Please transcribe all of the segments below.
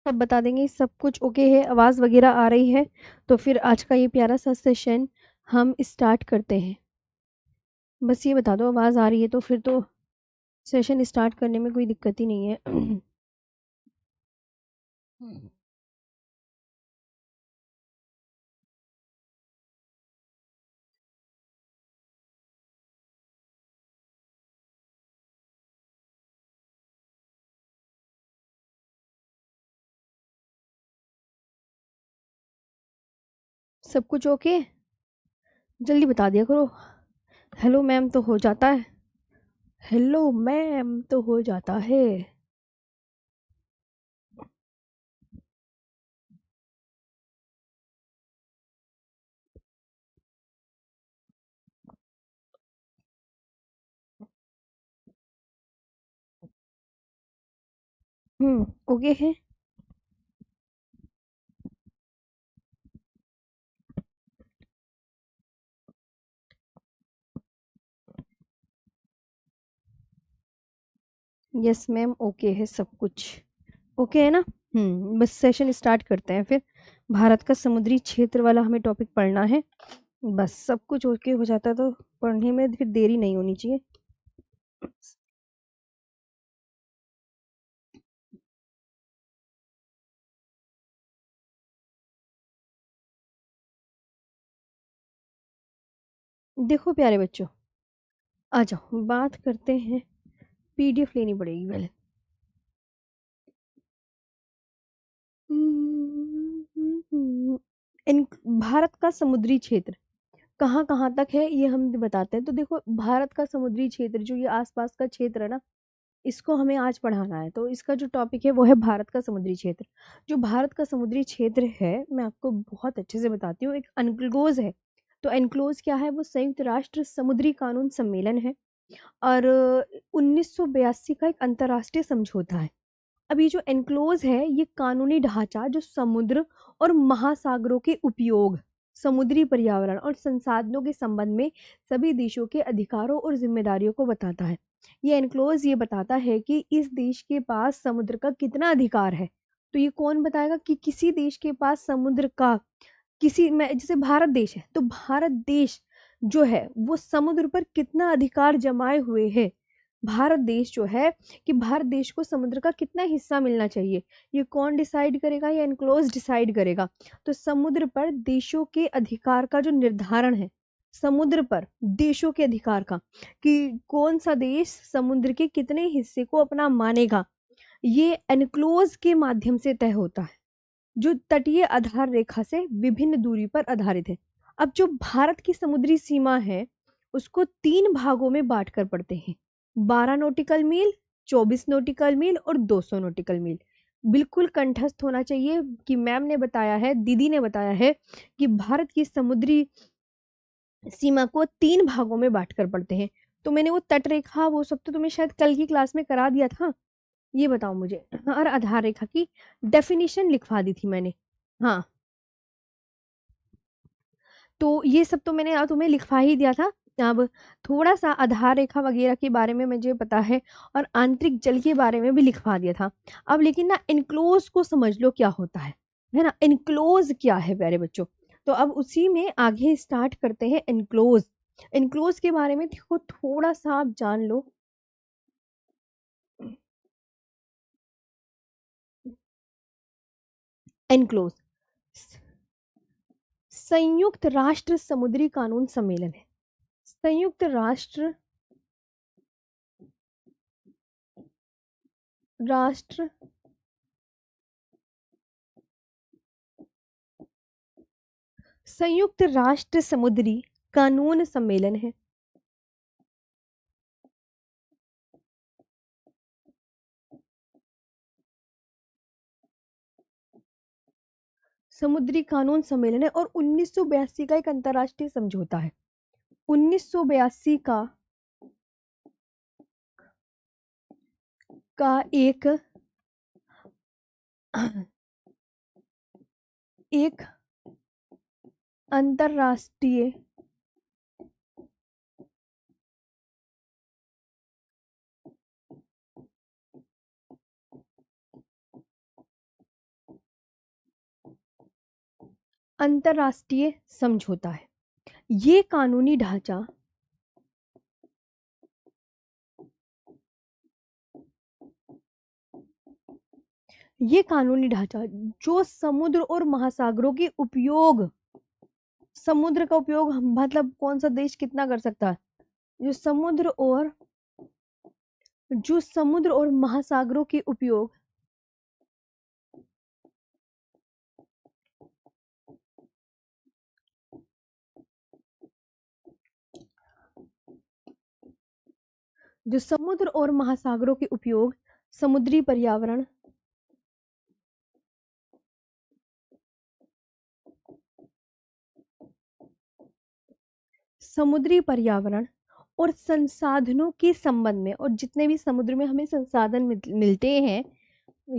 सब बता देंगे, सब कुछ ओके है, आवाज़ वगैरह आ रही है। तो फिर आज का ये प्यारा सा सेशन हम स्टार्ट करते हैं। बस ये बता दो आवाज़ आ रही है तो फिर तो सेशन स्टार्ट करने में कोई दिक्कत ही नहीं है। सब कुछ ओके, जल्दी बता दिया करो। हेलो मैम तो हो जाता है, हेलो मैम तो हो जाता है। ओके है। यस मैम ओके है सब कुछ, ओके है ना। बस सेशन स्टार्ट करते हैं फिर। भारत का समुद्री क्षेत्र वाला हमें टॉपिक पढ़ना है। बस सब कुछ ओके हो जाता तो पढ़ने में फिर देरी नहीं होनी चाहिए। देखो प्यारे बच्चों, आ जाओ बात करते हैं। पीडीएफ लेनी पड़ेगी पहले। इन भारत का समुद्री क्षेत्र कहाँ कहाँ तक है ये हम बताते हैं। तो देखो भारत का समुद्री क्षेत्र जो ये आसपास का क्षेत्र है ना, इसको हमें आज पढ़ाना है। तो इसका जो टॉपिक है वो है भारत का समुद्री क्षेत्र। जो भारत का समुद्री क्षेत्र है मैं आपको बहुत अच्छे से बताती हूँ। एक अनक्लोज है। तो एनक्लोज क्या है, वो संयुक्त राष्ट्र समुद्री कानून सम्मेलन है। और 1982 का एक अंतर्राष्ट्रीय समझौता है। अब ये जो एनक्लोज है ये कानूनी ढांचा जो समुद्र और महासागरों के उपयोग, समुद्री पर्यावरण और संसाधनों के संबंध में सभी देशों के अधिकारों और जिम्मेदारियों को बताता है। ये एनक्लोज ये बताता है कि इस देश के पास समुद्र का कितना अधिकार है। तो ये कौन बताएगा कि किसी देश के पास समुद्र का, किसी में जैसे भारत देश है तो भारत देश जो है वो समुद्र पर कितना अधिकार जमाए हुए है। भारत देश जो है कि भारत देश को समुद्र का कितना हिस्सा मिलना चाहिए, ये कौन डिसाइड करेगा, ये एनक्लोज डिसाइड करेगा। तो समुद्र पर देशों के अधिकार का जो निर्धारण है, समुद्र पर देशों के अधिकार का, कि कौन सा देश समुद्र के कितने हिस्से को अपना मानेगा, ये एनक्लोज के माध्यम से तय होता है, जो तटीय आधार रेखा से विभिन्न दूरी पर आधारित है। अब जो भारत की समुद्री सीमा है उसको तीन भागों में बांट कर पढ़ते हैं। 12 नॉटिकल मील, 24 नॉटिकल मील और 200 नॉटिकल मील। बिल्कुल कंठस्थ होना चाहिए कि मैम ने बताया है, दीदी ने बताया है कि भारत की समुद्री सीमा को तीन भागों में बांट कर पढ़ते हैं। तो मैंने वो तट रेखा वो सब तो तुम्हें शायद कल की क्लास में करा दिया था। ये बताओ मुझे। हाँ, और आधार रेखा की डेफिनेशन लिखवा दी थी मैंने। हाँ, तो ये सब तो मैंने तुम्हें लिखवा ही दिया था। अब थोड़ा सा आधार रेखा वगैरह के बारे में मुझे पता है, और आंतरिक जल के बारे में भी लिखवा दिया था। अब लेकिन ना इनक्लोज को समझ लो क्या होता है ना। इनक्लोज क्या है प्यारे बच्चों। तो अब उसी में आगे स्टार्ट करते हैं। इनक्लोज, इनक्लोज के बारे में देखो थोड़ा सा आप जान लो। एनक्लोज संयुक्त राष्ट्र समुद्री कानून सम्मेलन है। संयुक्त राष्ट्र, राष्ट्र संयुक्त राष्ट्र समुद्री कानून सम्मेलन है। समुद्री कानून सम्मेलन है और 1982 का एक अंतर्राष्ट्रीय समझौता है। 1982 का एक एक अंतर्राष्ट्रीय अंतरराष्ट्रीय समझौता है। ये कानूनी ढांचा जो समुद्र और महासागरों के उपयोग, समुद्र का उपयोग मतलब कौन सा देश कितना कर सकता है, जो समुद्र और महासागरों के उपयोग समुद्री पर्यावरण, और संसाधनों के संबंध में, और जितने भी समुद्र में हमें संसाधन मिलते हैं,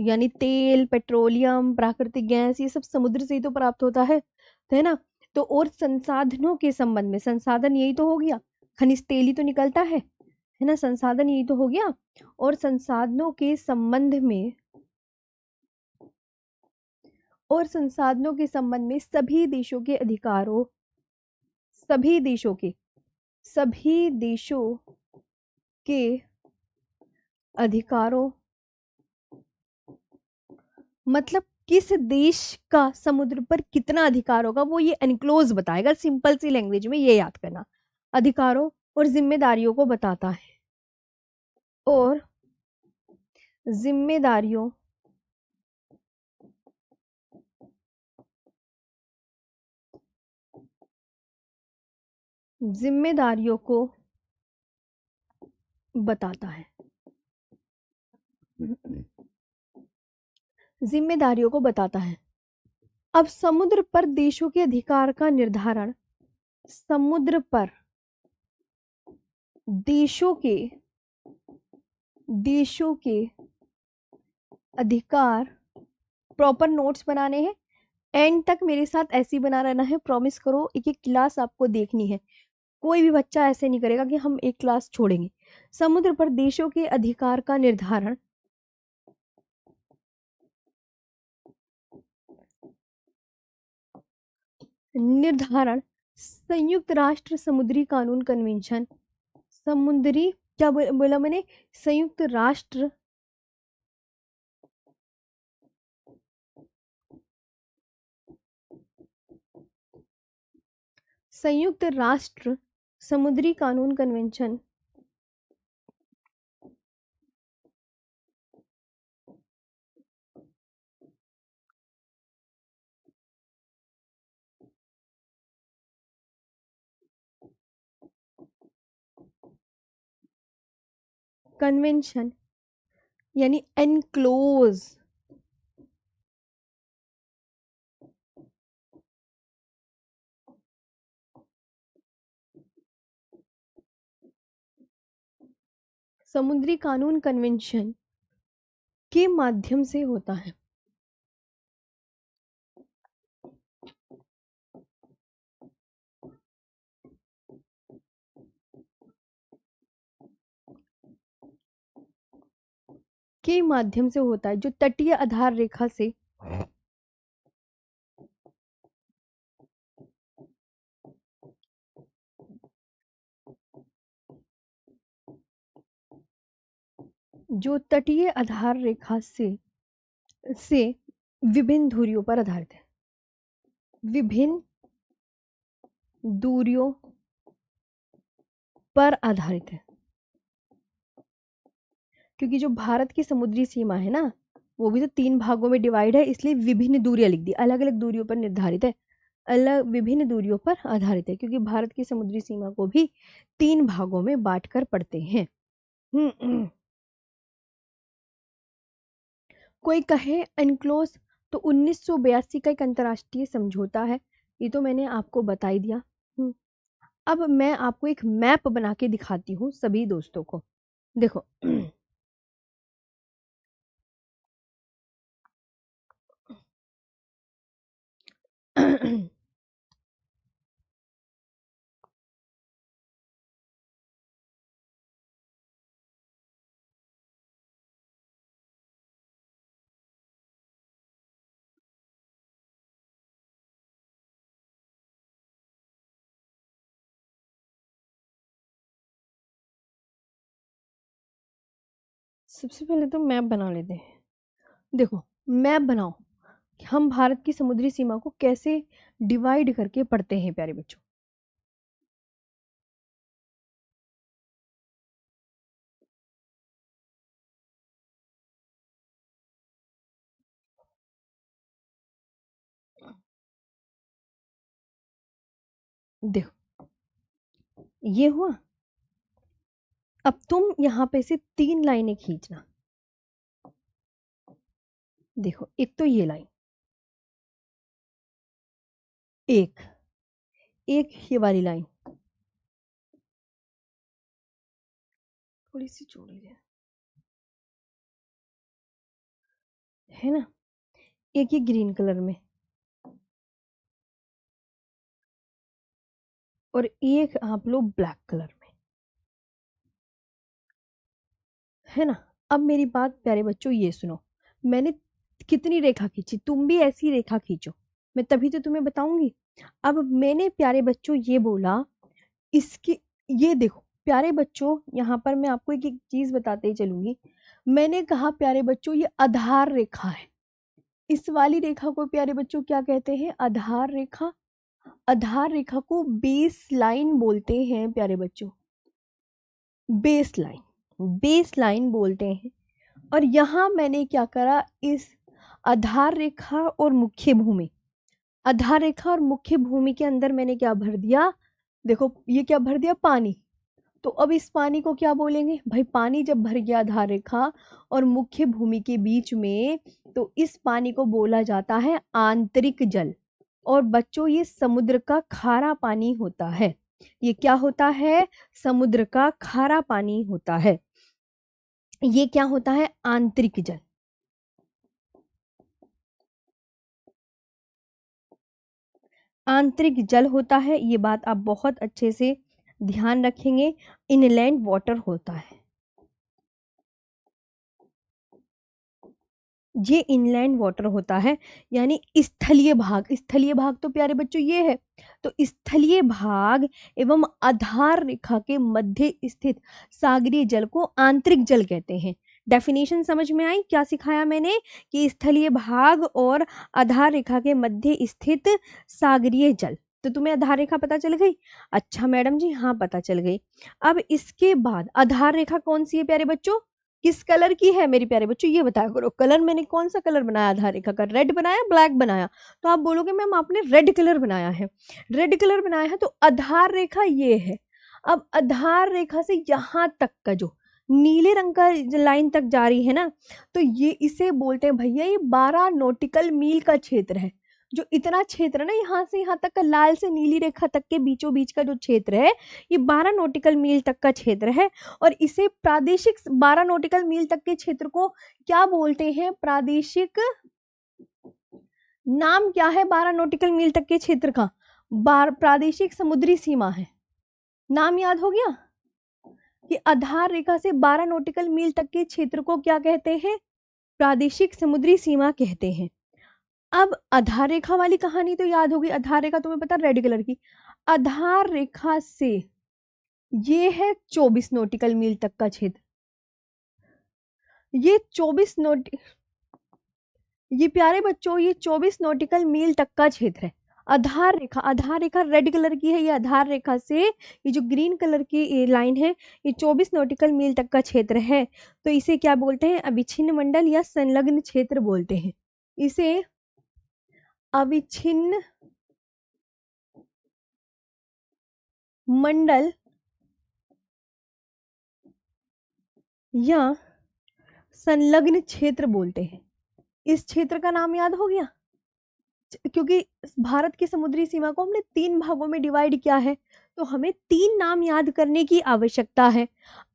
यानी तेल, पेट्रोलियम, प्राकृतिक गैस, ये सब समुद्र से ही तो प्राप्त होता है ना। तो और संसाधनों के संबंध में, संसाधन यही तो हो गया, खनिज तेल ही तो निकलता है ना, संसाधन यही तो हो गया। और संसाधनों के संबंध में सभी देशों के अधिकारों, सभी देशों के अधिकारों, मतलब किस देश का समुद्र पर कितना अधिकार होगा वो ये एनक्लोज बताएगा। सिंपल सी लैंग्वेज में ये याद करना, अधिकारों और जिम्मेदारियों को बताता है, और जिम्मेदारियों को बताता है, जिम्मेदारियों को बताता है। अब समुद्र पर देशों के अधिकार का निर्धारण, समुद्र पर देशों के अधिकार, प्रॉपर नोट्स बनाने हैं, एंड तक मेरे साथ ऐसे ही बना रहना है, प्रॉमिस करो। एक एक क्लास आपको देखनी है, कोई भी बच्चा ऐसे नहीं करेगा कि हम एक क्लास छोड़ेंगे। समुद्र पर देशों के अधिकार का निर्धारण संयुक्त राष्ट्र समुद्री कानून कन्वेंशन, समुद्री क्या बोला मैंने, संयुक्त राष्ट्र समुद्री कानून कन्वेंशन, यानी एनक्लोज, समुद्री कानून कन्वेंशन के माध्यम से होता है, जो तटीय आधार रेखा से विभिन्न दूरियों पर आधारित है, विभिन्न दूरियों पर आधारित है। क्योंकि जो भारत की समुद्री सीमा है ना, वो भी तो 3 भागों में डिवाइड है, इसलिए विभिन्न दूरियां लिख दी, अलग अलग दूरियों पर निर्धारित है, विभिन्न दूरियों पर आधारित है, क्योंकि भारत की समुद्री सीमा को भी 3 भागों में बांट कर पढ़ते हैं। कोई कहे एनक्लोज, तो 1982 का एक अंतरराष्ट्रीय समझौता है, ये तो मैंने आपको बता ही दिया। अब मैं आपको एक मैप बना के दिखाती हूँ सभी दोस्तों को, देखो। सबसे पहले तो मैप बना लेते हैं। देखो, मैप बनाओ कि हम भारत की समुद्री सीमा को कैसे डिवाइड करके पढ़ते हैं प्यारे बच्चों। देखो, ये हुआ। अब तुम यहाँ पे से 3 लाइनें खींचना। देखो, एक तो ये लाइन, एक एक ये वाली लाइन, थोड़ी सी चौड़ी है ना, एक ये ग्रीन कलर में, और एक आप लो ब्लैक कलर में, है ना। अब मेरी बात प्यारे बच्चों ये सुनो, मैंने कितनी रेखा खींची, तुम भी ऐसी रेखा खींचो, मैं तभी तो तुम्हें बताऊंगी। अब मैंने प्यारे बच्चों ये बोला, इसकी, ये देखो प्यारे बच्चों, यहाँ पर मैं आपको एक एक चीज बताते ही चलूंगी। मैंने कहा प्यारे बच्चों ये आधार रेखा है। इस वाली रेखा को प्यारे बच्चों क्या कहते हैं? आधार रेखा। आधार रेखा को बेस लाइन बोलते हैं प्यारे बच्चों, बेस लाइन, बेस लाइन बोलते हैं। और यहां मैंने क्या करा, इस आधार रेखा और मुख्य भूमि, आधार रेखा और मुख्य भूमि के अंदर मैंने क्या भर दिया, देखो ये क्या भर दिया, पानी। तो अब इस पानी को क्या बोलेंगे भाई? पानी जब भर गया आधार रेखा और मुख्य भूमि के बीच में, तो इस पानी को बोला जाता है आंतरिक जल। और बच्चों ये समुद्र का खारा पानी होता है। ये क्या होता है? समुद्र का खारा पानी होता है। ये क्या होता है? आंतरिक जल। आंतरिक जल होता है, ये बात आप बहुत अच्छे से ध्यान रखेंगे। इनलैंड वाटर होता है, ये इनलैंड वाटर होता है, यानी स्थलीय भाग। स्थलीय भाग तो प्यारे बच्चों ये है। तो स्थलीय भाग एवं आधार रेखा के मध्य स्थित सागरीय जल को आंतरिक जल कहते हैं। डेफिनेशन समझ में आई? क्या सिखाया मैंने कि स्थलीय भाग और आधार रेखा के मध्य स्थित सागरीय जल। तो तुम्हें आधार रेखा पता चल गई? अच्छा मैडम जी, हाँ पता चल गई। अब इसके बाद आधार रेखा कौन सी है प्यारे बच्चों? किस कलर की है मेरे प्यारे बच्चों? ये बताया करो। कलर मैंने कौन सा कलर बनाया आधार रेखा का? रेड बनाया, ब्लैक बनाया? तो आप बोलोगे मैम आपने रेड कलर बनाया है। रेड कलर बनाया है तो आधार रेखा ये है। अब आधार रेखा से यहां तक का जो नीले रंग का लाइन तक जा रही है ना, तो ये इसे बोलते हैं भैया, ये 12 नॉटिकल मील का क्षेत्र है। जो इतना क्षेत्र है ना, यहाँ से यहाँ तक का लाल से नीली रेखा तक के बीचों बीच का जो क्षेत्र है, ये 12 नॉटिकल मील तक का क्षेत्र है। और इसे प्रादेशिक, 12 नॉटिकल मील तक के क्षेत्र को क्या बोलते हैं? प्रादेशिक। नाम क्या है 12 नॉटिकल मील तक के क्षेत्र का? प्रादेशिक समुद्री सीमा है। नाम याद हो गया कि आधार रेखा से 12 नॉटिकल मील तक के क्षेत्र को क्या कहते हैं? प्रादेशिक समुद्री सीमा कहते हैं। अब आधार रेखा वाली कहानी तो याद होगी। आधार रेखा तुम्हें पता, रेड कलर की। आधार रेखा से ये है 24 नॉटिकल मील तक का क्षेत्र। ये 24 नॉट ये प्यारे बच्चों, ये 24 नॉटिकल मील तक का क्षेत्र है। आधार रेखा, आधार रेखा रेड कलर की है। ये आधार रेखा से ये जो ग्रीन कलर की लाइन है, ये 24 नॉटिकल मील तक का क्षेत्र है। तो इसे क्या बोलते हैं? अविच्छिन्न मंडल या संलग्न क्षेत्र बोलते हैं। इसे अविच्छिन्न मंडल या संलग्न क्षेत्र बोलते हैं। इस क्षेत्र का नाम याद हो गया? क्योंकि भारत की समुद्री सीमा को हमने 3 भागों में डिवाइड किया है, तो हमें 3 नाम याद करने की आवश्यकता है।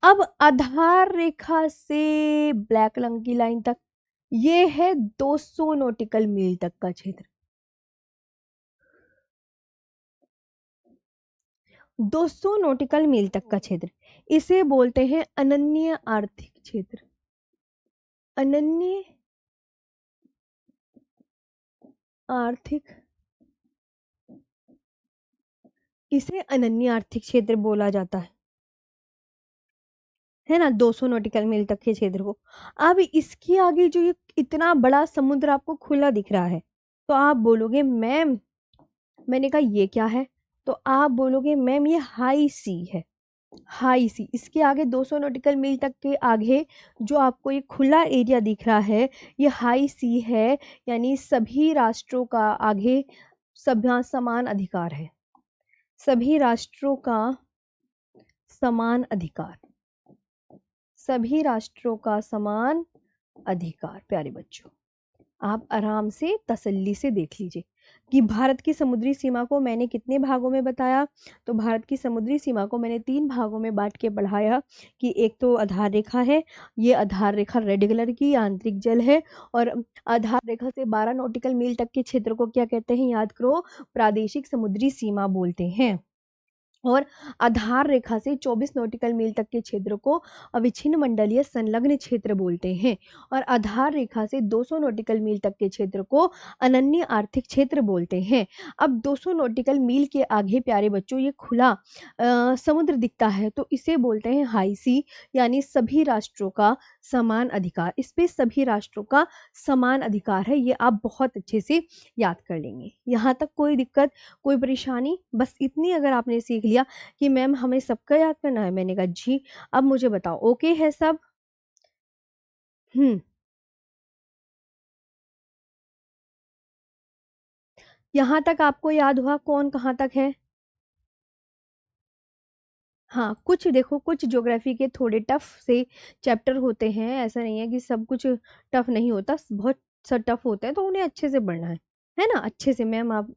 अब आधार रेखा से ब्लैक रंग की लाइन तक ये है 200 नॉटिकल मील तक का क्षेत्र। 200 नॉटिकल मील तक का क्षेत्र, इसे बोलते हैं अनन्य आर्थिक क्षेत्र। अनन्य आर्थिक, इसे अनन्य आर्थिक क्षेत्र बोला जाता है। है ना, 200 नॉटिकल मील तक के क्षेत्र को। अब इसके आगे जो ये इतना बड़ा समुद्र आपको खुला दिख रहा है, तो आप बोलोगे मैम, मैंने कहा ये क्या है, तो आप बोलोगे मैम ये हाई सी है। हाई सी, इसके आगे 200 नॉटिकल मील तक के आगे जो आपको ये खुला एरिया दिख रहा है, ये हाई सी है। यानी सभी राष्ट्रों का आगे समान अधिकार है, सभी राष्ट्रों का समान अधिकार, सभी राष्ट्रों का समान अधिकार। प्यारे बच्चों, आप आराम से तसल्ली से देख लीजिए कि भारत की समुद्री सीमा को मैंने कितने भागों में बताया। तो भारत की समुद्री सीमा को मैंने 3 भागों में बांट के पढ़ाया कि एक तो आधार रेखा है, ये आधार रेखा रेड कलर की आंतरिक जल है, और आधार रेखा से 12 नॉटिकल मील तक के क्षेत्र को क्या कहते हैं, याद करो, प्रादेशिक समुद्री सीमा बोलते हैं। और आधार रेखा से 24 नॉटिकल मील तक के क्षेत्र को अविच्छिन्न मंडलीय संलग्न क्षेत्र बोलते हैं, और आधार रेखा से 200 नॉटिकल मील तक के क्षेत्र को अनन्य आर्थिक क्षेत्र बोलते हैं। अब 200 नॉटिकल मील के आगे प्यारे बच्चों ये खुला समुद्र दिखता है, तो इसे बोलते हैं हाई सी, यानी सभी राष्ट्रों का समान अधिकार। इस पे सभी राष्ट्रों का समान अधिकार है, ये आप बहुत अच्छे से याद कर लेंगे। यहाँ तक कोई दिक्कत, कोई परेशानी? बस इतनी अगर आपने सीख लिया कि मैम हमें सबका याद करना है, मैंने कहा जी। अब मुझे बताओ ओके है सब? हम्म, यहाँ तक आपको याद हुआ कौन कहाँ तक है? हाँ, कुछ देखो, कुछ ज्योग्राफी के थोड़े टफ से चैप्टर होते हैं, ऐसा नहीं है कि सब कुछ टफ नहीं होता, बहुत सा टफ होता है, तो उन्हें अच्छे से पढ़ना है ना, अच्छे से। मैम आप,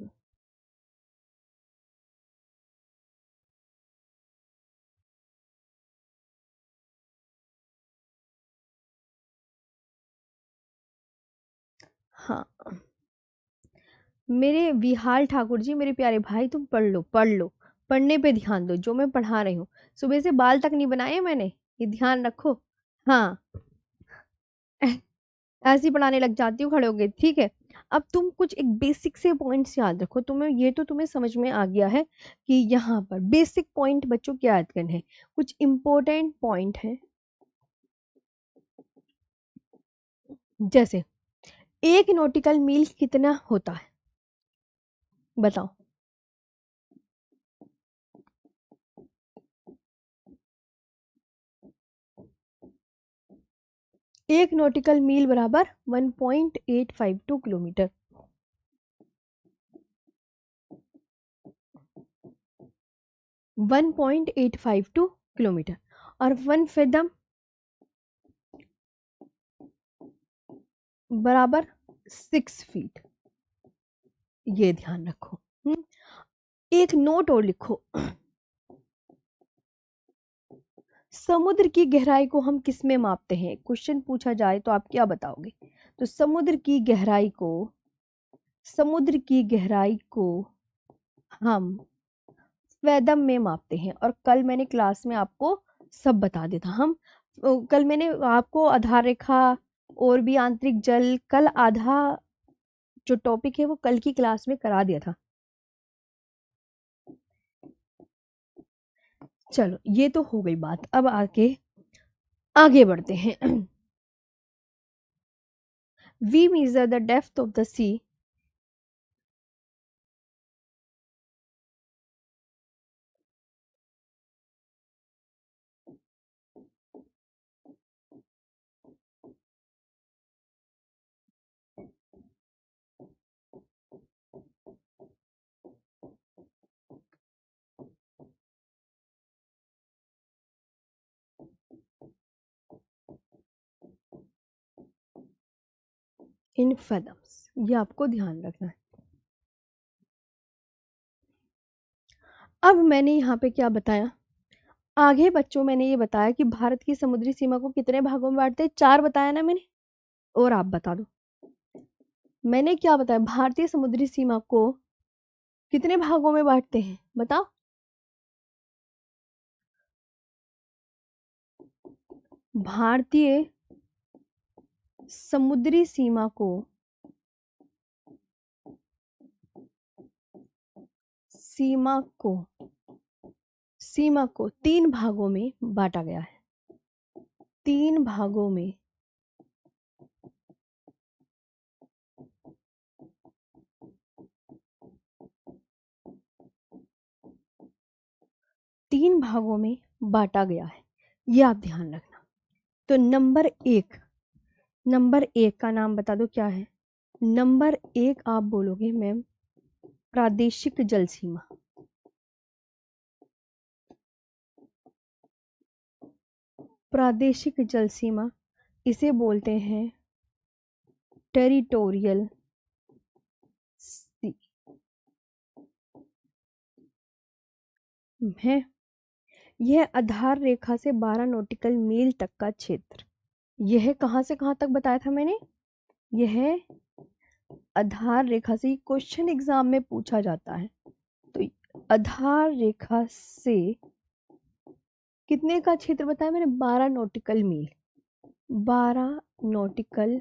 हाँ, मेरे विहाल ठाकुर जी, मेरे प्यारे भाई, तुम पढ़ लो, पढ़ लो, पढ़ने पे ध्यान दो, जो मैं पढ़ा रही हूँ। सुबह से बाल तक नहीं बनाए मैंने, ये ध्यान रखो। हाँ, ऐसे ही पढ़ाने लग जाती हूँ खड़े होके, ठीक है। अब तुम कुछ एक बेसिक से पॉइंट्स याद रखो, तुम्हें ये तो तुम्हें समझ में आ गया है कि यहाँ पर बेसिक पॉइंट बच्चों क्या याद करने हैं, कुछ इंपॉर्टेंट पॉइंट है। जैसे 1 नॉटिकल मील कितना होता है, बताओ? 1 नॉटिकल मील बराबर 1.852 किलोमीटर। 1.852 किलोमीटर। और 1 फेदम बराबर 6 फीट। ये ध्यान रखो। एक नोट और लिखो, समुद्र की गहराई को हम किस में मापते हैं? क्वेश्चन पूछा जाए तो आप क्या बताओगे? तो समुद्र की गहराई को हम फेदम में मापते हैं। और कल मैंने क्लास में आपको सब बता दिया था। कल मैंने आपको आधार रेखा और भी आंतरिक जल, कल आधा जो टॉपिक है वो कल की क्लास में करा दिया था। चलो, ये तो हो गई बात, अब आगे आगे बढ़ते हैं। We measure the depth of the sea in fathoms, ये आपको ध्यान रखना है। अब मैंने यहाँ पे क्या बताया, आगे बच्चों मैंने ये बताया कि भारत की समुद्री सीमा को कितने भागों में बांटते हैं, 4 बताया ना मैंने। और आप बता दो, मैंने क्या बताया, भारतीय समुद्री सीमा को कितने भागों में बांटते हैं, बताओ? भारतीय समुद्री सीमा को सीमा को 3 भागों में बांटा गया है। तीन भागों में बांटा गया है, ये आप ध्यान रखना। तो नंबर एक का नाम बता दो क्या है। नंबर एक आप बोलोगे मैम प्रादेशिक जल सीमा। प्रादेशिक जल सीमा इसे बोलते हैं टेरिटोरियल सी है। यह आधार रेखा से 12 नॉटिकल मील तक का क्षेत्र। यह कहां से कहां तक बताया था मैंने। यह आधार रेखा से, क्वेश्चन एग्जाम में पूछा जाता है। तो आधार रेखा से कितने का क्षेत्र बताया मैंने, 12 नॉटिकल मील। 12 नॉटिकल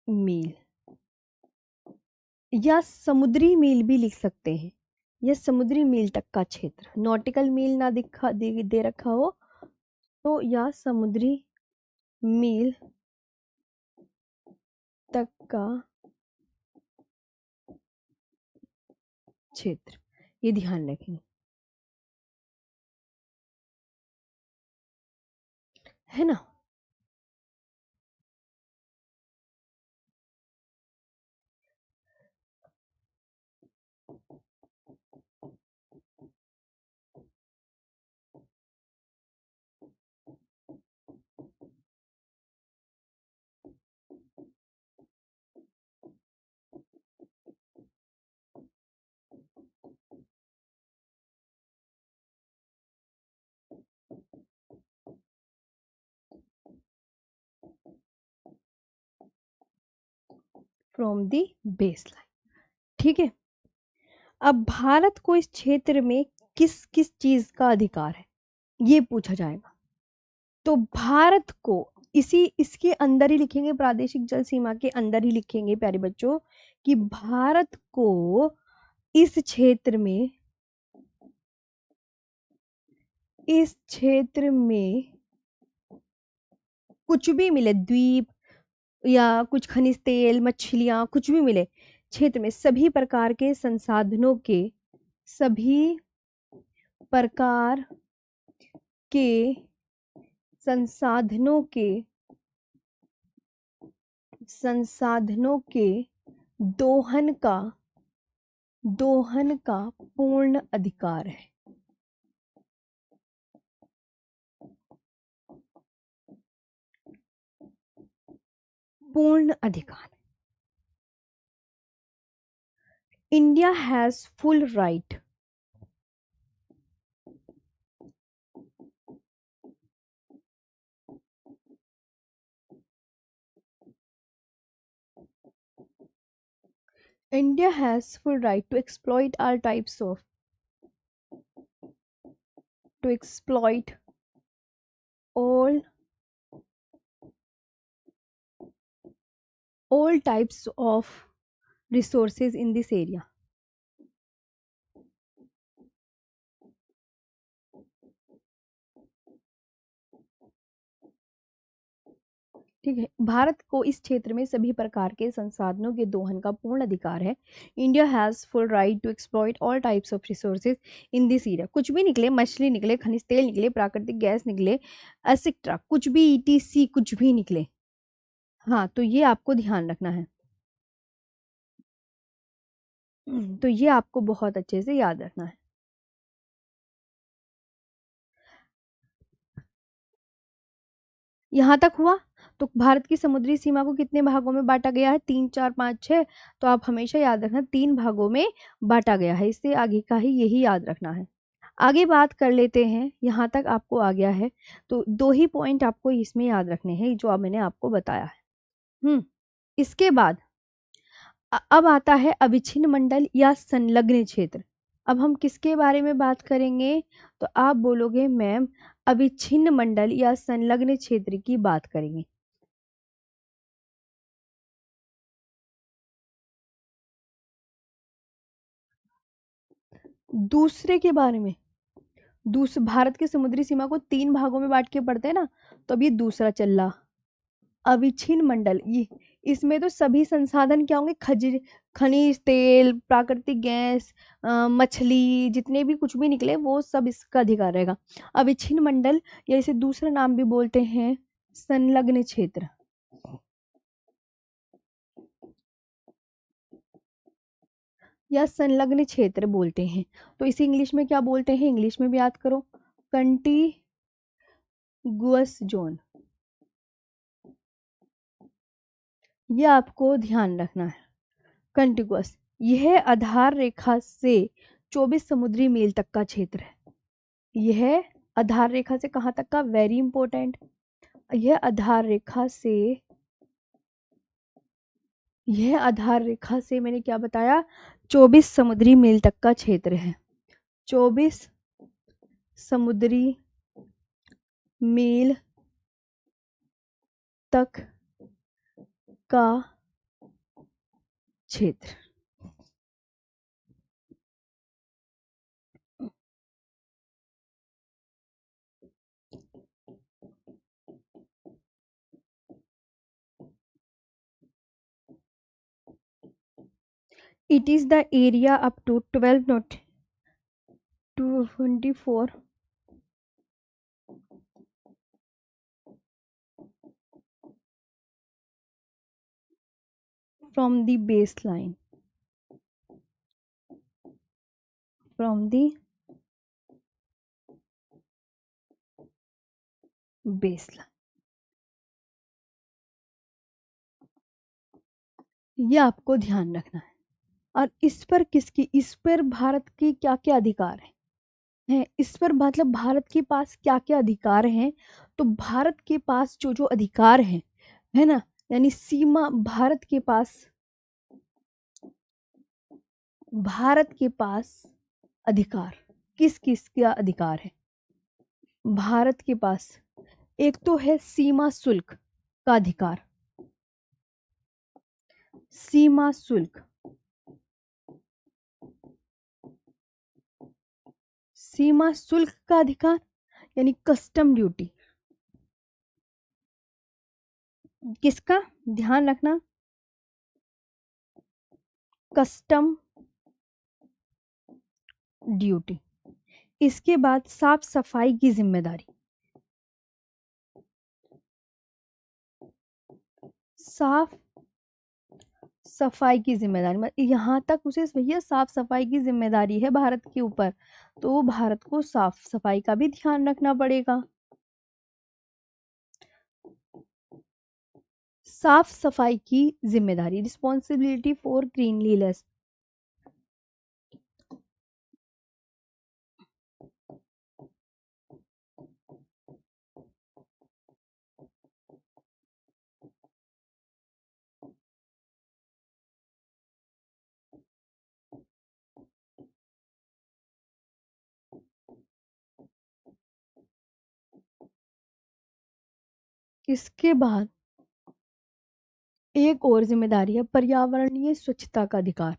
मील या समुद्री मील भी लिख सकते हैं। यह समुद्री मील तक का क्षेत्र, नॉटिकल मील ना दे रखा हो तो या समुद्री मील तक का क्षेत्र, ये ध्यान रखें, है ना। फ्रॉम द बेस लाइन, ठीक है। अब भारत को इस क्षेत्र में किस किस चीज का अधिकार है, ये पूछा जाएगा। तो भारत को इसके अंदर ही लिखेंगे, प्रादेशिक जल सीमा के अंदर ही लिखेंगे प्यारे बच्चों कि भारत को इस क्षेत्र में कुछ भी मिले, द्वीप या कुछ खनिज तेल, मछलियां, कुछ भी मिले क्षेत्र में, सभी प्रकार के संसाधनों के दोहन का पूर्ण अधिकार है। पूर्ण अधिकार। India has full right India has full right to exploit all types of resources in this area। ठीक है, भारत को इस क्षेत्र में सभी प्रकार के संसाधनों के दोहन का पूर्ण अधिकार है। India has full right to exploit all types of resources in this area. कुछ भी निकले, मछली निकले, खनिज तेल निकले, प्राकृतिक गैस निकले, एसेट्रा, कुछ भी, ईटीसी कुछ भी निकले। हाँ, तो ये आपको ध्यान रखना है। तो ये आपको बहुत अच्छे से याद रखना है। यहां तक हुआ। तो भारत की समुद्री सीमा को कितने भागों में बांटा गया है, 3 4 5 6। तो आप हमेशा याद रखना 3 भागों में बांटा गया है, इससे आगे का ही यही याद रखना है। आगे बात कर लेते हैं, यहाँ तक आपको आ गया है। तो 2 ही पॉइंट आपको इसमें याद रखने हैं जो अब मैंने आपको बताया है। इसके बाद अब आता है अविच्छिन्न मंडल या संलग्न क्षेत्र। अब हम किसके बारे में बात करेंगे, तो आप बोलोगे मैम अविच्छिन्न मंडल या संलग्न क्षेत्र की बात करेंगे। दूसरे के बारे में, भारत की समुद्री सीमा को 3 भागों में बांट के पढ़ते हैं ना, तो अब ये दूसरा चल रहा। अविच्छिन्न मंडल, ये इसमें तो सभी संसाधन क्या होंगे, खनिज तेल, प्राकृतिक गैस, मछली, जितने भी कुछ भी निकले वो सब इसका अधिकार रहेगा। अविच्छिन्न मंडल, या इसे दूसरा नाम भी बोलते हैं संलग्न क्षेत्र, या संलग्न क्षेत्र बोलते हैं। तो इसे इंग्लिश में क्या बोलते हैं, इंग्लिश में भी याद करो, कंटीगुअस जोन। ये आपको ध्यान रखना है। कंटिगुअस, यह आधार रेखा से 24 समुद्री मील तक का क्षेत्र है। यह आधार रेखा से कहां तक का, वेरी इंपॉर्टेंट, यह आधार रेखा से, यह आधार रेखा से मैंने क्या बताया, 24 समुद्री मील तक का क्षेत्र है। 24 समुद्री मील तक का क्षेत्र। It is the area up to 12 not to 24 from the baseline, from the baseline। ये आपको ध्यान रखना है। और इस पर भारत के क्या क्या अधिकार हैं, इस पर मतलब भारत के पास क्या क्या अधिकार हैं। तो भारत के पास जो जो अधिकार हैं, है ना, यानी सीमा, भारत के पास अधिकार, किस किस का अधिकार है भारत के पास, एक तो है सीमा शुल्क का अधिकार, सीमा शुल्क, सीमा शुल्क का अधिकार यानी कस्टम ड्यूटी, किसका ध्यान रखना, कस्टम ड्यूटी। इसके बाद साफ सफाई की जिम्मेदारी, साफ सफाई की जिम्मेदारी, मतलब यहाँ तक उसे भैया साफ सफाई की जिम्मेदारी है भारत के ऊपर, तो भारत को साफ सफाई का भी ध्यान रखना पड़ेगा। साफ सफाई की जिम्मेदारी, रिस्पॉन्सिबिलिटी फॉर क्लीनलीनेस। इसके बाद एक और जिम्मेदारी है पर्यावरणीय स्वच्छता का अधिकार।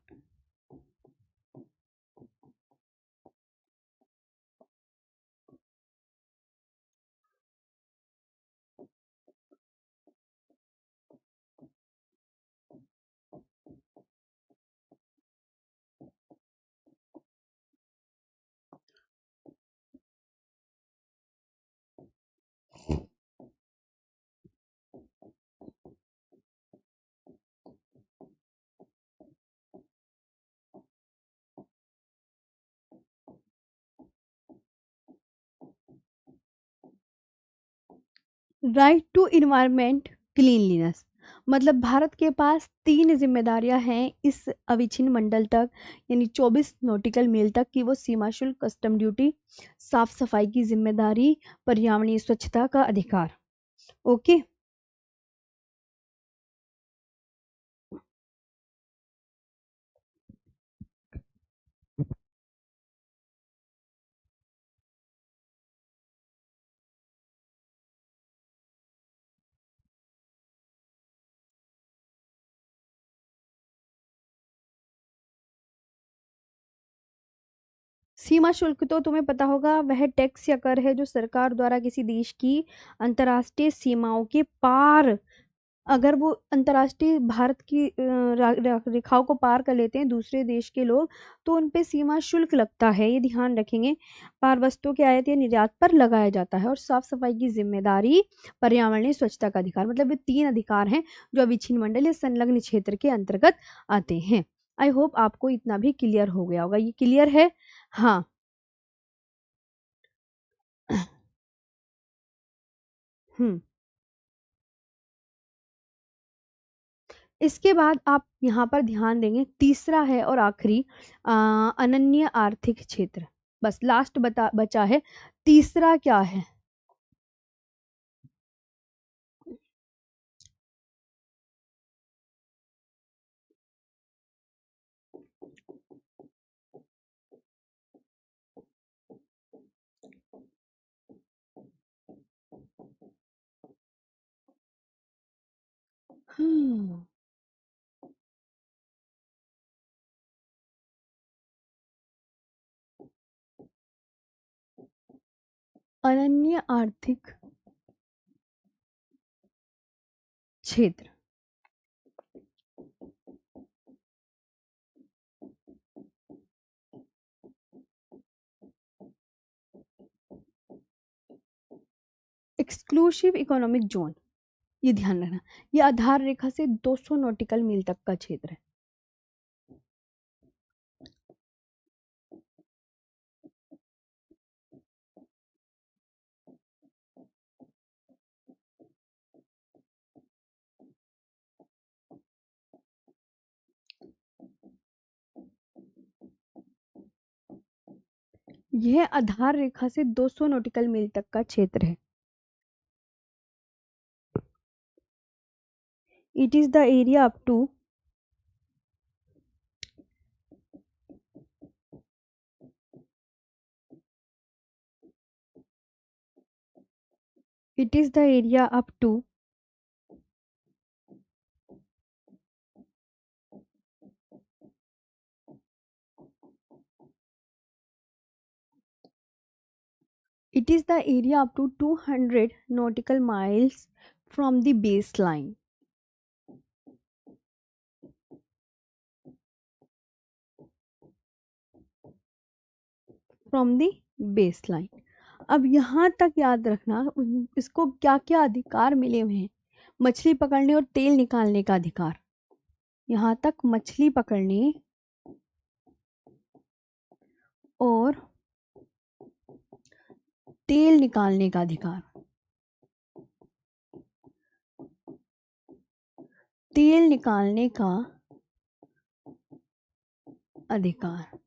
राइट टू इन्वायरमेंट क्लीनलीनेस, मतलब भारत के पास 3 जिम्मेदारियां हैं इस अविच्छिन्न मंडल तक, यानी 24 नॉटिकल मील तक की, वो सीमा शुल्क, कस्टम ड्यूटी, साफ सफाई की जिम्मेदारी, पर्यावरणीय स्वच्छता का अधिकार। ओके, सीमा शुल्क तो तुम्हें पता होगा, वह टैक्स या कर है जो सरकार द्वारा किसी देश की अंतर्राष्ट्रीय सीमाओं के पार, अगर वो अंतर्राष्ट्रीय भारत की रेखाओं को पार कर लेते हैं दूसरे देश के लोग, तो उन पे सीमा शुल्क लगता है, ये ध्यान रखेंगे। पार वस्तुओं के आयात या निर्यात पर लगाया जाता है। और साफ सफाई की जिम्मेदारी, पर्यावरणीय स्वच्छता का अधिकार, मतलब ये 3 अधिकार हैं जो अविच्छिन्न मंडल या संलग्न क्षेत्र के अंतर्गत आते हैं। आई होप आपको इतना भी क्लियर हो गया होगा। ये क्लियर है? हाँ। हम्म। इसके बाद आप यहाँ पर ध्यान देंगे, तीसरा है और आखिरी, अनन्य आर्थिक क्षेत्र। बस लास्ट बचा है, तीसरा क्या है? हम्म। अनन्य आर्थिक क्षेत्र। एक्सक्लूसिव इकोनॉमिक जोन, ये ध्यान रखना, ये आधार रेखा से 200 नॉटिकल मील तक का क्षेत्र है। यह आधार रेखा से 200 नॉटिकल मील तक का क्षेत्र है। It is the area up to, it is the area up to it is the area up to 200 nautical miles from the baseline, from the baseline. अब यहाँ तक याद रखना, इसको क्या क्या अधिकार मिले हुए हैं। मछली पकड़ने और तेल निकालने का अधिकार, यहाँ तक मछली पकड़ने और तेल निकालने का अधिकार, तेल निकालने का अधिकार,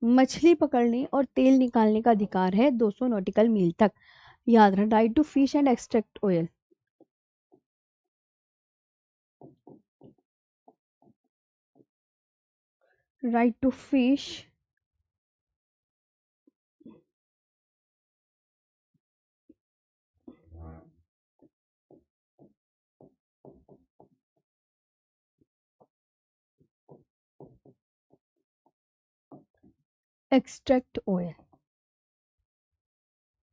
मछली पकड़ने और तेल निकालने का अधिकार है 200 नॉटिकल मील तक। याद रखना, right to fish and extract oil, right to fish extract oil.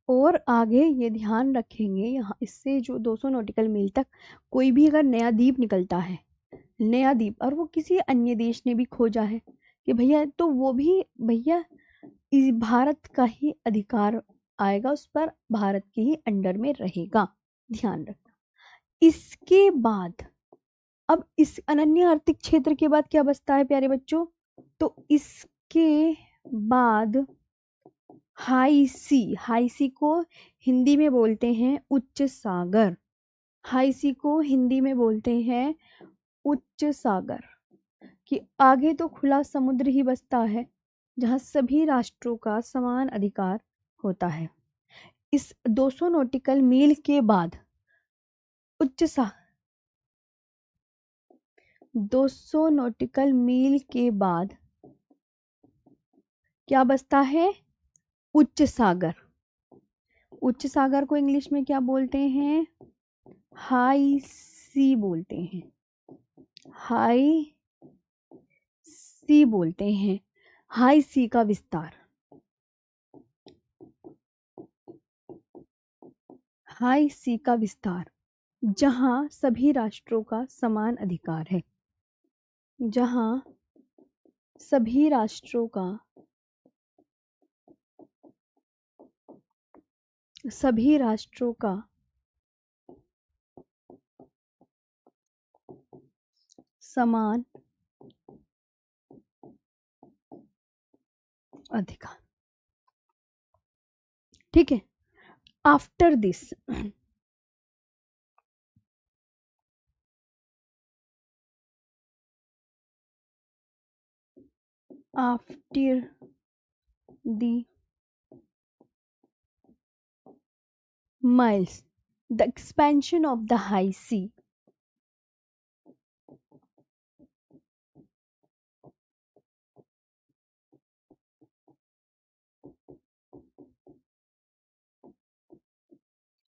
और आगे ये ध्यान रखेंगे, यहाँ इससे जो 200 नॉटिकल मील तक कोई भी अगर नया द्वीप निकलता है, नया द्वीप, और वो किसी अन्य देश ने भी खोजा है कि भैया, तो वो भी भैया भारत का ही अधिकार आएगा उस पर, भारत के ही अंडर में रहेगा। ध्यान रखना। इसके बाद, अब इस अनन्य आर्थिक क्षेत्र के बाद क्या बचता है प्यारे बच्चों? तो इसके बाद हाई सी, हाई सी को हिंदी में बोलते हैं उच्च सागर, हाई सी को हिंदी में बोलते हैं उच्च सागर। कि आगे तो खुला समुद्र ही बसता है जहां सभी राष्ट्रों का समान अधिकार होता है। इस 200 नॉटिकल मील के बाद उच्च सा 200 नॉटिकल मील के बाद क्या बसता है? उच्च सागर। उच्च सागर को इंग्लिश में क्या बोलते हैं? हाई सी बोलते हैं, हाई सी बोलते हैं। हाई सी का विस्तार, हाई सी का विस्तार, जहां सभी राष्ट्रों का समान अधिकार है, जहां सभी राष्ट्रों का सभी राष्ट्रों का समान अधिकार। ठीक है। After this, after the miles, the expansion of the high sea,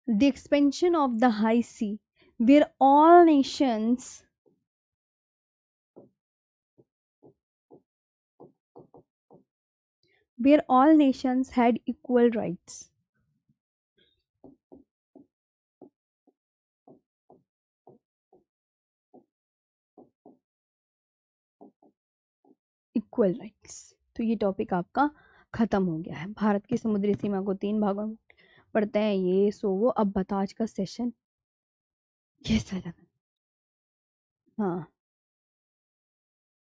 the expansion of the high sea, where all nations had equal rights, equal rights. तो ये टॉपिक आपका खत्म हो गया है। भारत की समुद्री सीमा को 3 भागों में पढ़ते हैं, ये सो वो। अब बता आज का सेशन कैसा लगा? हाँ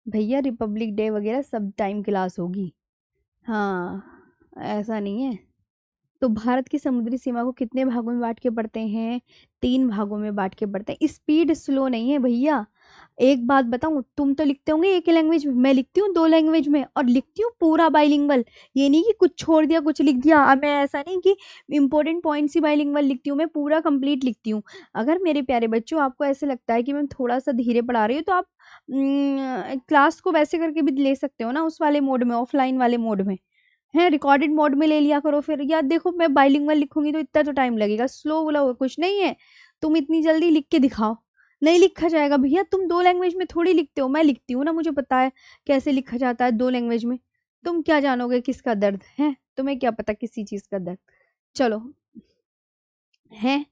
भैया, रिपब्लिक डे वगैरह सब टाइम क्लास होगी। हाँ, ऐसा नहीं है। तो भारत की समुद्री सीमा को कितने भागों में बांट के पढ़ते हैं? 3 भागों में बांट के पढ़ते हैं। स्पीड स्लो नहीं है भैया। एक बात बताऊं, तुम तो लिखते होंगे एक ही लैंग्वेज में, मैं लिखती हूँ 2 लैंग्वेज में, और लिखती हूँ पूरा बाइलिंगुअल। ये नहीं कि कुछ छोड़ दिया कुछ लिख दिया। अब मैं ऐसा नहीं कि इंपॉर्टेंट पॉइंट्स ही बाइलिंगुअल लिखती हूँ, मैं पूरा कंप्लीट लिखती हूँ। अगर मेरे प्यारे बच्चों आपको ऐसे लगता है कि मैं थोड़ा सा धीरे पढ़ा रही हूँ, तो आप क्लास को वैसे करके भी ले सकते हो ना, उस वाले मोड में, ऑफलाइन वाले मोड में है, रिकॉर्डेड मोड में ले लिया करो फिर। यार देखो, मैं बाइलिंगुअल लिखूंगी तो इतना तो टाइम लगेगा, स्लो बोला हुआ कुछ नहीं है। तुम इतनी जल्दी लिख के दिखाओ, नहीं लिखा जाएगा भैया। तुम 2 लैंग्वेज में थोड़ी लिखते हो, मैं लिखती हूँ ना, मुझे पता है कैसे लिखा जाता है 2 लैंग्वेज में। तुम क्या जानोगे किसका दर्द है, तुम्हें क्या पता किसी चीज का दर्द। चलो, है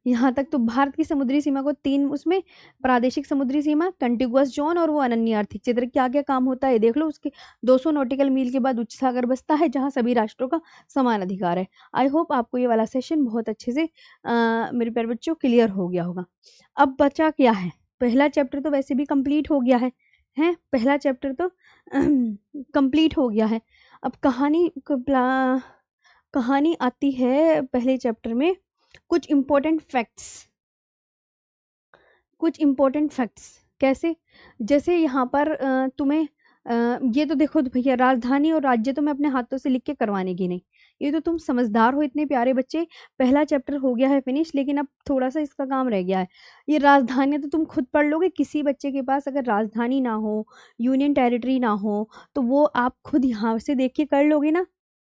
यहाँ तक। तो भारत की समुद्री सीमा को 3 उसमें, प्रादेशिक समुद्री सीमा, कंटिगुअस जोन, और वो अनन्य आर्थिक क्षेत्र। क्या क्या काम होता है देख लो उसके। 200 नॉटिकल मील के बाद उच्च सागर बसता है, जहाँ सभी राष्ट्रों का समान अधिकार है। आई होप आपको ये वाला सेशन बहुत अच्छे से मेरे प्यारे बच्चों क्लियर हो गया होगा। अब बचा क्या है? पहला चैप्टर तो वैसे भी कंप्लीट हो गया है पहला चैप्टर तो कंप्लीट हो गया है। अब कहानी आती है पहले चैप्टर में। कुछ इंपॉर्टेंट फैक्ट्स कैसे? जैसे यहाँ पर तुम्हें ये तो देखो भैया, राजधानी और राज्य तो मैं अपने हाथों से लिख के करवाने की नहीं। ये तो तुम समझदार हो इतने प्यारे बच्चे। पहला चैप्टर हो गया है फिनिश, लेकिन अब थोड़ा सा इसका काम रह गया है। ये राजधानी तो तुम खुद पढ़ लोगे। किसी बच्चे के पास अगर राजधानी ना हो, यूनियन टेरिटरी ना हो, तो वो आप खुद यहाँ से देख के कर लोगे ना।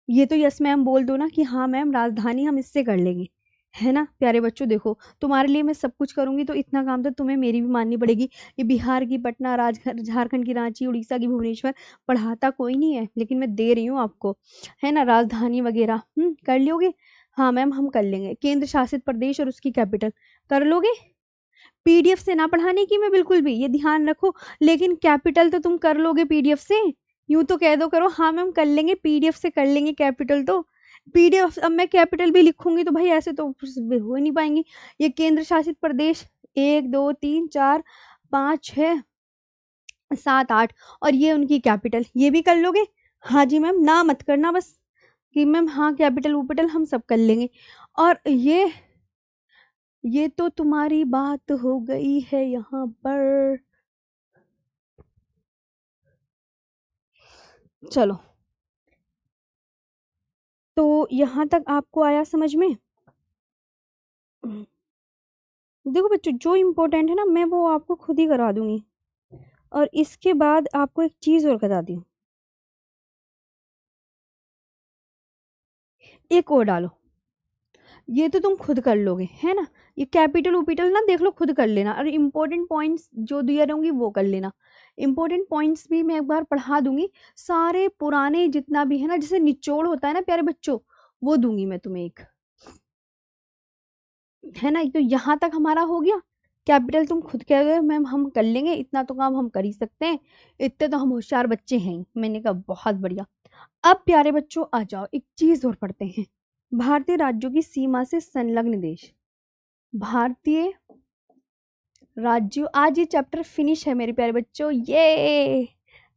ये तो यस मैम बोल दो ना कि हाँ मैम, राजधानी हम इससे कर लेंगे, है ना प्यारे बच्चों। देखो, तुम्हारे लिए मैं सब कुछ करूंगी, तो इतना काम तो तुम्हें मेरी भी माननी पड़ेगी। ये बिहार की पटना, राजघर झारखंड की रांची, उड़ीसा की भुवनेश्वर, पढ़ाता कोई नहीं है, लेकिन मैं दे रही हूँ आपको, है ना, राजधानी वगैरह। कर लोगे? हाँ मैम हम कर लेंगे। केंद्र शासित प्रदेश और उसकी कैपिटल कर लोगे? पीडीएफ से ना पढ़ाने की मैं बिल्कुल भी, ये ध्यान रखो। लेकिन कैपिटल तो तुम कर लोगे पीडीएफ से। यूं तो कह दो करो, हाँ मैम कर लेंगे, पीडीएफ से कर लेंगे कैपिटल तो। पीडीएफ अब मैं कैपिटल भी लिखूंगी तो भाई ऐसे तो हो नहीं पाएंगी। ये केंद्र शासित प्रदेश 1 2 3 4 5 6 7 8, और ये उनकी कैपिटल, ये भी कर लोगे? हाँ जी मैम, ना मत करना बस कि मैम हाँ कैपिटल वूपिटल हम सब कर लेंगे। और ये तो तुम्हारी बात हो गई है यहाँ पर। चलो, तो यहाँ तक आपको आया समझ में? देखो बच्चों, जो इम्पोर्टेंट है ना, मैं वो आपको खुद ही करवा दूंगी। और इसके बाद आपको एक चीज और बता दी, एक और डालो। ये तो तुम खुद कर लोगे, है ना। ये कैपिटल उपिटल ना देख लो, खुद कर लेना, और इम्पोर्टेंट पॉइंट्स जो दिए रहूंगी वो कर लेना। इम्पोर्टेंट पॉइंट्स भी मैं एक बार पढ़ा दूंगी, सारे पुराने जितना भी है ना, जैसे निचोड़ होता है ना प्यारे बच्चों, वो दूंगी मैं तुम्हें एक, है ना। तो यहाँ तक हमारा हो गया। कैपिटल तुम खुद कह रहे हो मैम हम कर लेंगे, इतना तो काम हम कर ही सकते हैं, इतने तो हम होशियार बच्चे हैं ही। मैंने कहा बहुत बढ़िया। अब प्यारे बच्चों आ जाओ, एक चीज और पढ़ते हैं। भारतीय राज्यों की सीमा से संलग्न देश। भारतीय राज्यों, आज ये चैप्टर फिनिश है मेरे प्यारे बच्चों, ये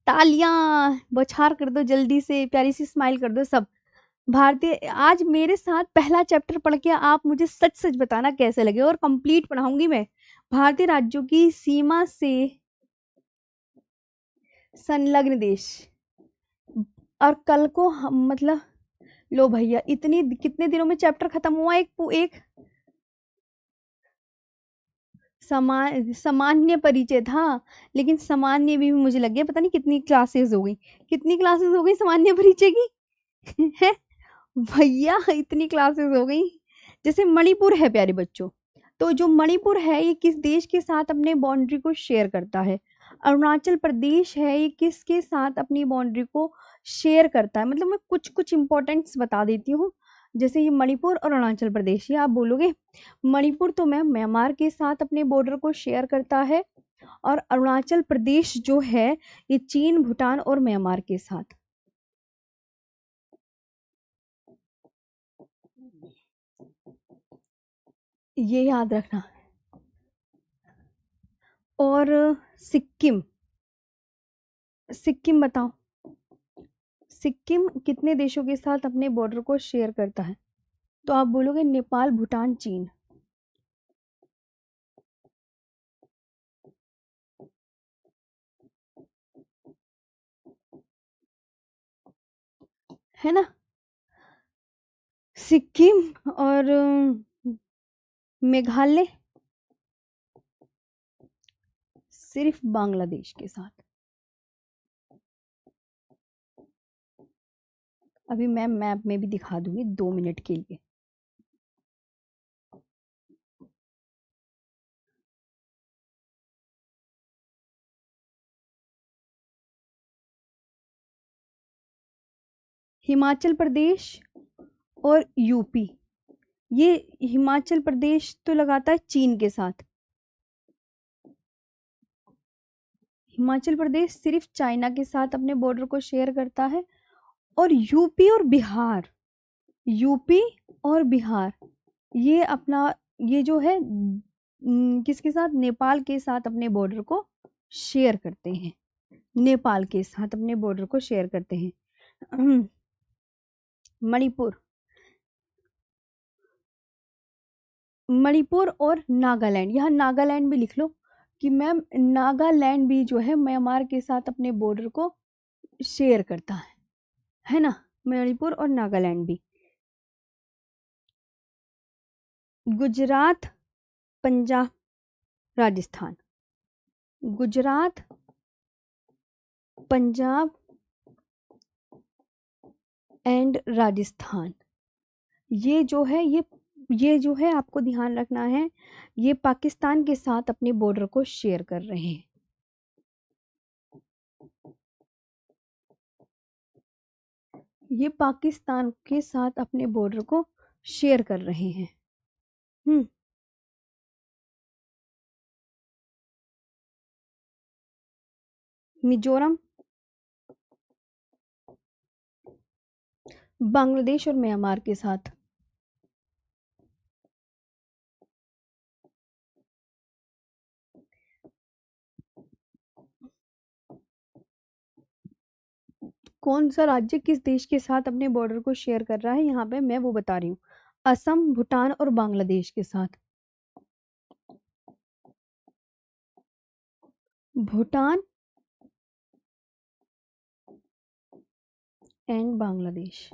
तालियां बौछार कर दो जल्दी से, प्यारी सी स्माइल कर दो सब। भारतीय, आज मेरे साथ पहला चैप्टर पढ़ के आप मुझे सच सच बताना कैसे लगे, और कंप्लीट पढ़ाऊंगी मैं। भारतीय राज्यों की सीमा से संलग्न देश, और कल को हम मतलब, लो भैया इतनी कितने दिनों में चैप्टर खत्म हुआ, एक सामान्य परिचय था, लेकिन सामान्य भी मुझे लग गया पता नहीं कितनी क्लासेस हो गई, कितनी क्लासेस हो गई सामान्य परिचय की है भैया, इतनी क्लासेस हो गई। जैसे मणिपुर है प्यारे बच्चों, तो जो मणिपुर है ये किस देश के साथ अपने बाउंड्री को शेयर करता है। अरुणाचल प्रदेश है, ये किसके साथ अपनी बाउंड्री को शेयर करता है। मतलब मैं कुछ कुछ इंपॉर्टेंट्स बता देती हूँ। जैसे ये मणिपुर और अरुणाचल प्रदेश, ये आप बोलोगे मणिपुर तो मैम म्यांमार के साथ अपने बॉर्डर को शेयर करता है, और अरुणाचल प्रदेश जो है ये चीन, भूटान और म्यांमार के साथ। ये याद रखना। और सिक्किम, सिक्किम बताओ, सिक्किम कितने देशों के साथ अपने बॉर्डर को शेयर करता है। तो आप बोलोगे नेपाल, भूटान, चीन। है ना। सिक्किम और मेघालय सिर्फ बांग्लादेश के साथ। अभी मैं मैप में भी दिखा दूंगी 2 मिनट के लिए। हिमाचल प्रदेश और यूपी, ये हिमाचल प्रदेश तो लगाता है चीन के साथ, हिमाचल प्रदेश सिर्फ चाइना के साथ अपने बॉर्डर को शेयर करता है। और यूपी और बिहार, यूपी और बिहार ये अपना, ये जो है किसके साथ, नेपाल के साथ अपने बॉर्डर को शेयर करते हैं, नेपाल के साथ अपने बॉर्डर को शेयर करते हैं। मणिपुर, मणिपुर और नागालैंड, यहाँ नागालैंड भी लिख लो कि मैम नागालैंड भी जो है म्यांमार के साथ अपने बॉर्डर को शेयर करता है ना। मणिपुर और नागालैंड भी। गुजरात, पंजाब, राजस्थान, गुजरात, पंजाब एंड राजस्थान, ये जो है ये जो है आपको ध्यान रखना है, ये पाकिस्तान के साथ अपने बॉर्डर को शेयर कर रहे हैं। ये पाकिस्तान के साथ अपने बॉर्डर को शेयर कर रहे हैं। मिजोरम, बांग्लादेश और म्यांमार के साथ। कौन सा राज्य किस देश के साथ अपने बॉर्डर को शेयर कर रहा है, यहाँ पे मैं वो बता रही हूँ। असम, भूटान और बांग्लादेश के साथ। भूटान एंड बांग्लादेश,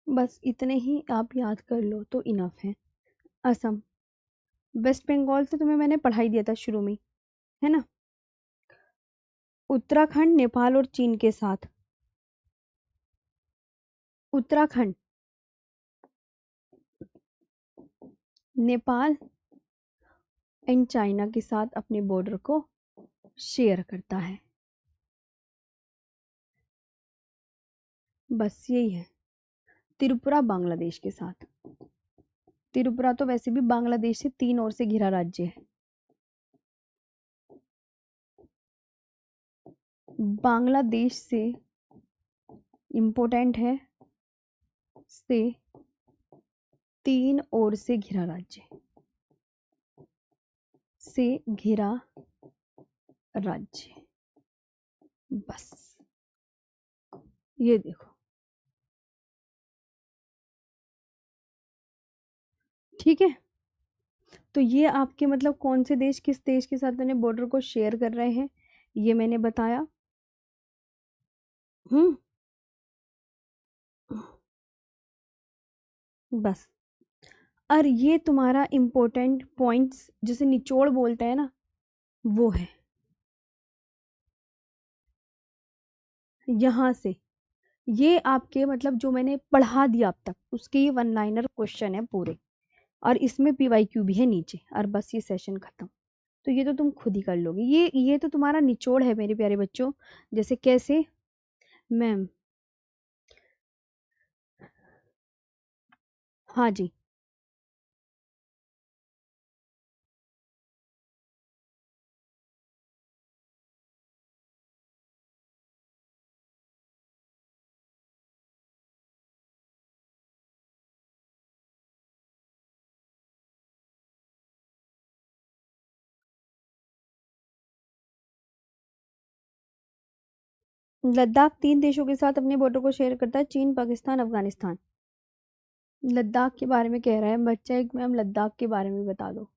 बस इतने ही आप याद कर लो तो इनफ है। असम, वेस्ट बंगाल तो तुम्हें मैंने पढ़ाई दिया था शुरू में, है ना। उत्तराखंड नेपाल और चीन के साथ, उत्तराखंड नेपाल एंड चाइना के साथ अपने बॉर्डर को शेयर करता है। बस यही है। त्रिपुरा बांग्लादेश के साथ। त्रिपुरा तो वैसे भी बांग्लादेश से 3 ओर से घिरा राज्य है। बांग्लादेश से इम्पोर्टेंट है, से 3 ओर से घिरा राज्य, से घिरा राज्य। बस ये देखो, ठीक है। तो ये आपके मतलब कौन से देश किस देश के साथ अपने बॉर्डर को शेयर कर रहे हैं, ये मैंने बताया। बस। और ये तुम्हारा इम्पोर्टेंट पॉइंट्स जिसे निचोड़ बोलते हैं ना, वो है यहाँ से। ये आपके मतलब जो मैंने पढ़ा दिया अब तक उसके ये 1 लाइनर क्वेश्चन है पूरे, और इसमें PYQ भी है नीचे, और बस ये सेशन खत्म। तो ये तो तुम खुद ही कर लोगे। ये तो तुम्हारा निचोड़ है मेरे प्यारे बच्चों। जैसे कैसे मैम? हाँ जी। लद्दाख 3 देशों के साथ अपने बॉर्डर को शेयर करता है, चीन, पाकिस्तान, अफगानिस्तान। लद्दाख के बारे में कह रहा है बच्चा एक, मैम लद्दाख के बारे में बता दो।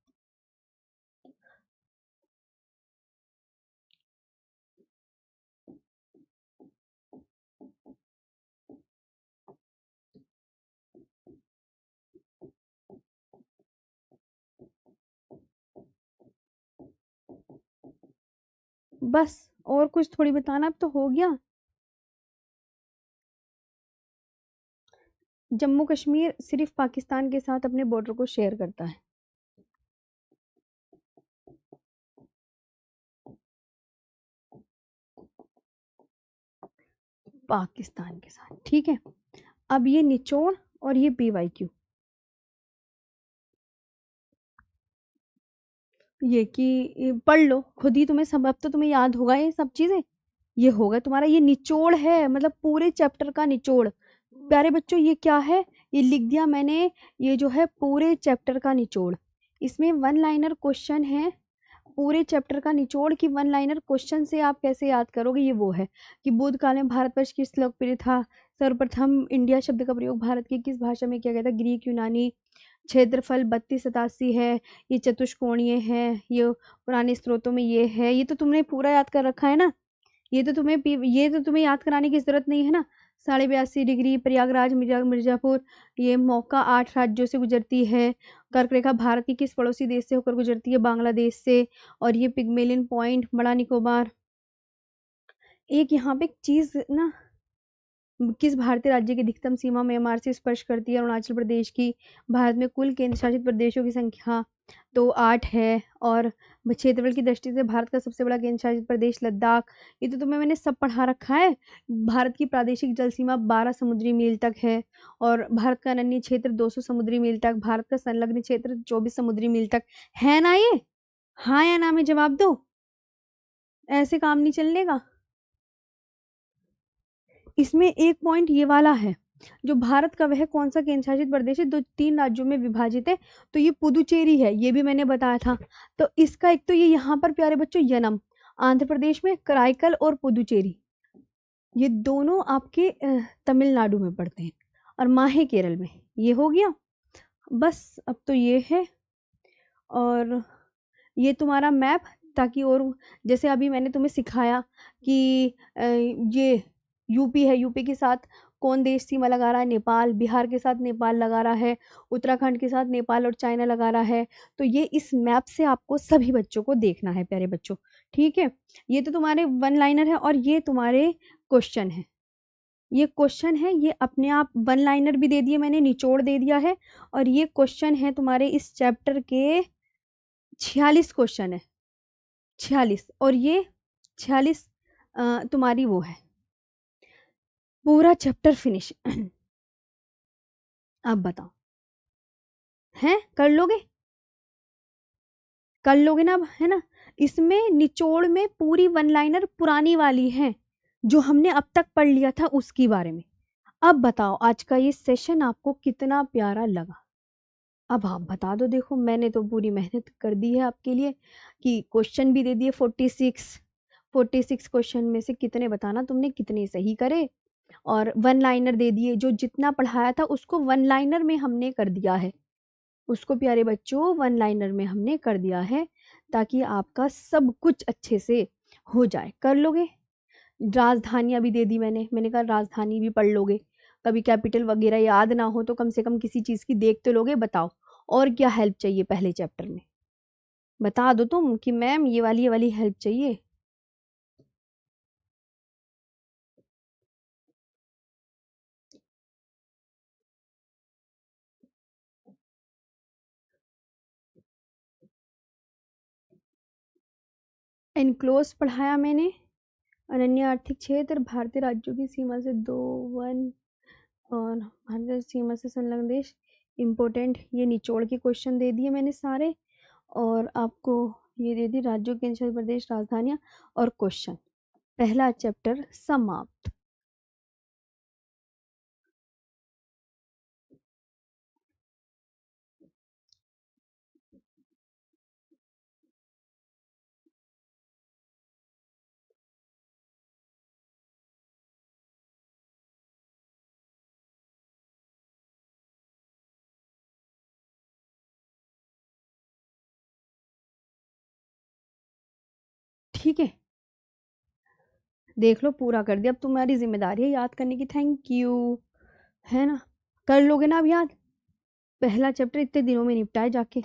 बस और कुछ थोड़ी बताना, अब तो हो गया। जम्मू कश्मीर सिर्फ पाकिस्तान के साथ अपने बॉर्डर को शेयर करता है। पाकिस्तान के साथ, ठीक है। अब ये निचोड़ और ये PYQ, ये कि पढ़ लो खुद ही, तुम्हें सब अब तो तुम्हें याद होगा ये सब चीजें। ये होगा तुम्हारा, ये निचोड़ है मतलब पूरे चैप्टर का निचोड़। प्यारे बच्चों ये क्या है, ये लिख दिया मैंने, ये जो है पूरे चैप्टर का निचोड़। इसमें 1 लाइनर क्वेश्चन है, पूरे चैप्टर का निचोड़ की 1 लाइनर क्वेश्चन से आप कैसे याद करोगे। ये वो है कि बुद्ध काल में भारतवर्ष किस लोकप्रिय था, सर्वप्रथम इंडिया शब्द का प्रयोग भारत की किस भाषा में किया गया था, ग्रीक, यूनानी, क्षेत्रफल 3287 है, ये चतुष्कोणीय है, ये पुराने स्रोतों में ये है। ये तो तुमने पूरा याद कर रखा है ना, ये तो तुम्हें याद कराने की जरूरत नहीं है ना। 82.5 डिग्री प्रयागराज, मिर्जापुर, ये मौका 8 राज्यों से गुजरती है। कर्क रेखा भारत की किस पड़ोसी देश से होकर गुजरती है, बांग्लादेश से। और ये पिग्मेलियन पॉइंट बड़ा निकोबार। एक यहाँ पे एक चीज ना, किस भारतीय राज्य की अधिकतम सीमा म्यांमार से स्पर्श करती है, अरुणाचल प्रदेश की। भारत में कुल केंद्र शासित प्रदेशों की संख्या तो 8 है, और क्षेत्रफल की दृष्टि से भारत का सबसे बड़ा केंद्र शासित प्रदेश लद्दाख। ये तो तुम्हें मैंने सब पढ़ा रखा है। भारत की प्रादेशिक जल सीमा 12 समुद्री मील तक है, और भारत का अरण्य क्षेत्र 200 समुद्री मील तक, भारत का संलग्न क्षेत्र 24 समुद्री मील तक है ना। ये हाँ या ना में जवाब दो, ऐसे काम नहीं चलने का। इसमें एक पॉइंट ये वाला है, जो भारत का वह कौन सा केंद्र शासित प्रदेश है जो 3 राज्यों में विभाजित है, तो ये पुदुचेरी है, ये भी मैंने बताया था। तो इसका एक तो ये यहाँ पर प्यारे बच्चों यनम, आंध्र प्रदेश में कराईकल और पुदुचेरी, ये दोनों आपके तमिलनाडु में पड़ते हैं, और माहे केरल में। ये हो गया। बस अब तो ये है, और ये तुम्हारा मैप, ताकि और जैसे अभी मैंने तुम्हें सिखाया कि ये यूपी है, यूपी के साथ कौन देश सीमा लगा रहा है, नेपाल। बिहार के साथ नेपाल लगा रहा है, उत्तराखंड के साथ नेपाल और चाइना लगा रहा है। तो ये इस मैप से आपको सभी बच्चों को देखना है प्यारे बच्चों, ठीक है। ये तो तुम्हारे 1 लाइनर है, और ये तुम्हारे क्वेश्चन है। ये क्वेश्चन है, ये अपने आप वन लाइनर भी दे दिए मैंने, निचोड़ दे दिया है। और ये क्वेश्चन है तुम्हारे इस चैप्टर के 46 क्वेश्चन है, 46। और ये 46 तुम्हारी वो है, पूरा चैप्टर फिनिश। अब बताओ, हैं कर लोगे? कर लोगे ना अब, है ना? इसमें निचोड़ में पूरी वन लाइनर पुरानी वाली है, जो हमने अब तक पढ़ लिया था उसकी बारे में। अब बताओ आज का ये सेशन आपको कितना प्यारा लगा? अब आप बता दो। देखो मैंने तो पूरी मेहनत कर दी है आपके लिए, कि क्वेश्चन भी दे दिए 46 क्वेश्चन में से कितने बताना तुमने कितने सही करे, और वन लाइनर दे दिए, जो जितना पढ़ाया था उसको वन लाइनर में हमने कर दिया है, उसको प्यारे बच्चों वन लाइनर में हमने कर दिया है, ताकि आपका सब कुछ अच्छे से हो जाए। कर लोगे? राजधानियां भी दे दी मैंने कहा राजधानी भी पढ़ लोगे, कभी कैपिटल वगैरह याद ना हो तो कम से कम किसी चीज की देख तो लोगे। बताओ और क्या हेल्प चाहिए पहले चैप्टर में? बता दो तुम कि मैम ये वाली हेल्प चाहिए। एनक्लोज पढ़ाया मैंने, अनन्य आर्थिक क्षेत्र, भारतीय राज्यों की सीमा से दो वन, और भारतीय सीमा से संलग्न देश, इम्पोर्टेंट, ये निचोड़ के क्वेश्चन दे दिए मैंने सारे। और आपको ये दे दी राज्यों केंद्र शासित प्रदेश राजधानियां और क्वेश्चन। पहला चैप्टर समाप्त। ठीक है, देख लो पूरा कर दिया। अब तुम्हारी जिम्मेदारी है याद करने की। थैंक यू, है ना? कर लोगे ना अब याद? पहला चैप्टर इतने दिनों में निपटाए जाके।